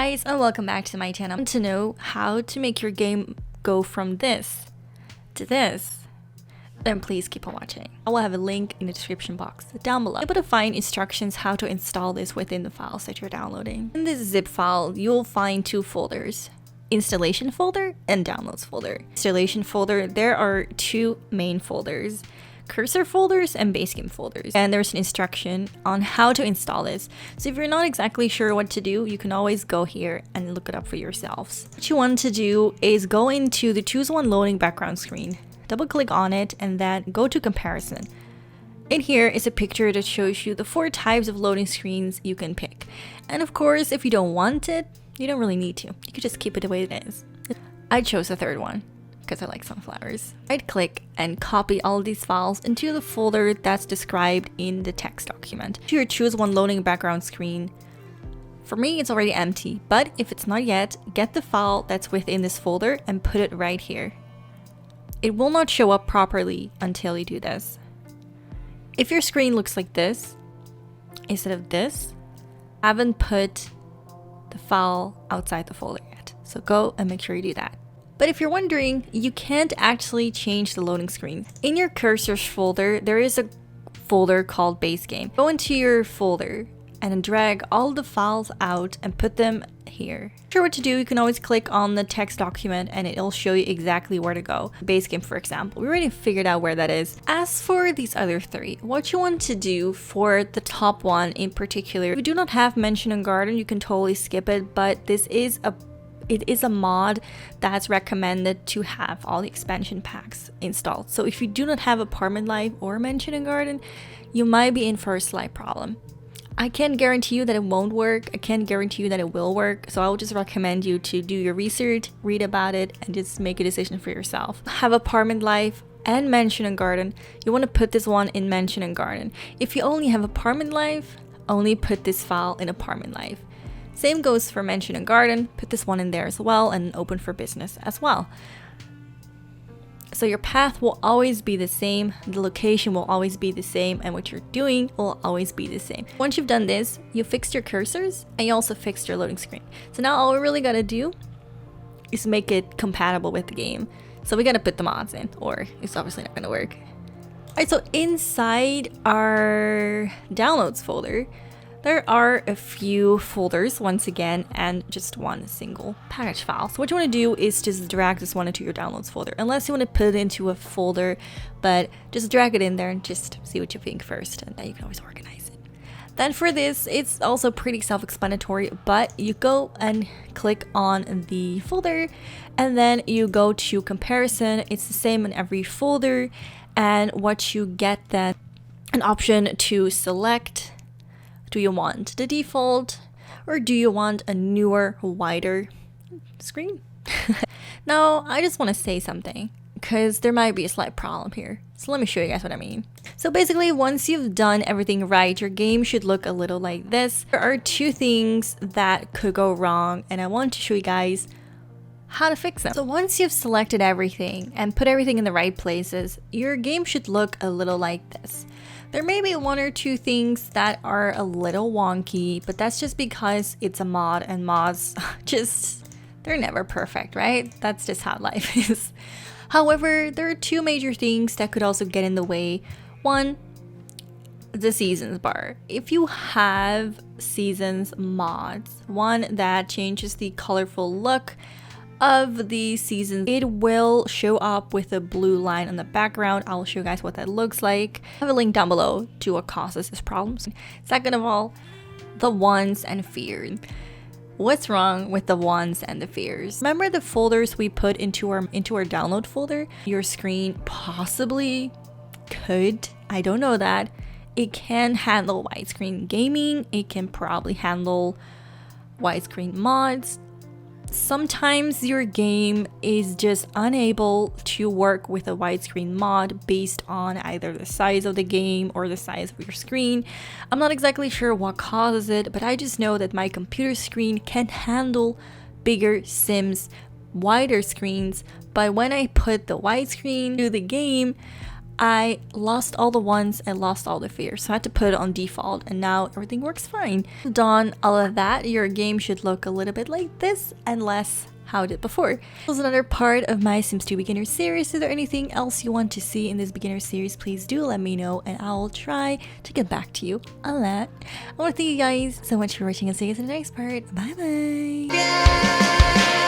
guys, and welcome back to my channel. To know how to make your game go from this to this, then please keep on watching. I will have a link in the description box down below. You'll be able to find instructions how to install this within the files that you're downloading. In this zip file, you'll find two folders: installation folder and downloads folder. Installation folder, there are two main folders: cursor folders and base game folders, and there's an instruction on how to install this. So if you're not exactly sure what to do, you can always go here and look it up for yourselves. What you want to do is go into the choose one loading background screen, double click on it, and then go to comparison. In here is a picture that shows you the 4 types of loading screens you can pick. And of course, if you don't want it, you don't really need to. You can just keep it the way it is. I chose the third one because I like sunflowers. Right click and copy all of these files into the folder that's described in the text document. Here, choose one loading background screen. For me, it's already empty, but if it's not yet, get the file that's within this folder and put it right here. It will not show up properly until you do this. If your screen looks like this, instead of this, I haven't put the file outside the folder yet. So go and make sure you do that. But if you're wondering, you can't actually change the loading screen. In your cursors folder, there is a folder called base game. Go into your folder and drag all the files out and put them here. Not sure what to do, you can always click on the text document and it'll show you exactly where to go. Base game, for example, we already figured out where that is. As for these other 3, what you want to do for the top one in particular, if you do not have mention and garden, you can totally skip it, but it is a mod that's recommended to have all the expansion packs installed. So if you do not have apartment life or mention and garden, you might be in for a slight problem. I can't guarantee you that it won't work. I can't guarantee you that it will work. So I would just recommend you to do your research, read about it, and just make a decision for yourself. Have apartment life and mention and garden. You want to put this one in mention and garden. If you only have apartment life, only put this file in apartment life. Same goes for mention and garden. Put this one in there as well and open for business as well. So your path will always be the same, the location will always be the same, and what you're doing will always be the same. Once you've done this, you fixed your cursors and you also fixed your loading screen. So now all we really gotta do is make it compatible with the game. So we gotta put the mods in, or it's obviously not gonna work. Alright, so inside our downloads folder, there are a few folders once again and just one single package file. So what you want to do is just drag this one into your downloads folder, unless you want to put it into a folder, but just drag it in there and just see what you think first, and then you can always organize it. Then for this, it's also pretty self-explanatory, but you go and click on the folder and then you go to comparison. It's the same in every folder, and what you get then an option to select. Do you want the default or do you want a newer, wider screen? Now, I just want to say something because there might be a slight problem here. So let me show you guys what I mean. So basically, once you've done everything right, your game should look a little like this. There are 2 things that could go wrong, and I want to show you guys how to fix them. So once you've selected everything and put everything in the right places, your game should look a little like this. There may be 1 or 2 things that are a little wonky, but that's just because it's a mod, and mods they're never perfect, right? That's just how life is. However, there are 2 major things that could also get in the way. 1, the seasons bar. If you have seasons mods, one that changes the colorful look of the seasons, it will show up with a blue line on the background. I'll show you guys what that looks like. I have a link down below to what causes this problem. Second of all, the wants and fears. What's wrong with the wants and the fears? Remember the folders we put into our download folder? Your screen possibly could, I don't know that. It can handle widescreen gaming. It can probably handle widescreen mods. Sometimes your game is just unable to work with a widescreen mod based on either the size of the game or the size of your screen. I'm not exactly sure what causes it, but I just know that my computer screen can handle bigger sims, wider screens, but when I put the widescreen to the game, I lost all the ones and lost all the fears, so I had to put it on default, and now everything works fine. Done all of that, your game should look a little bit like this and less how it did before. This was another part of my Sims 2 beginner series. Is there anything else you want to see in this beginner series? Please do let me know, and I will try to get back to you on that. I want to thank you guys so much for watching, and see you guys in the next part. Bye bye!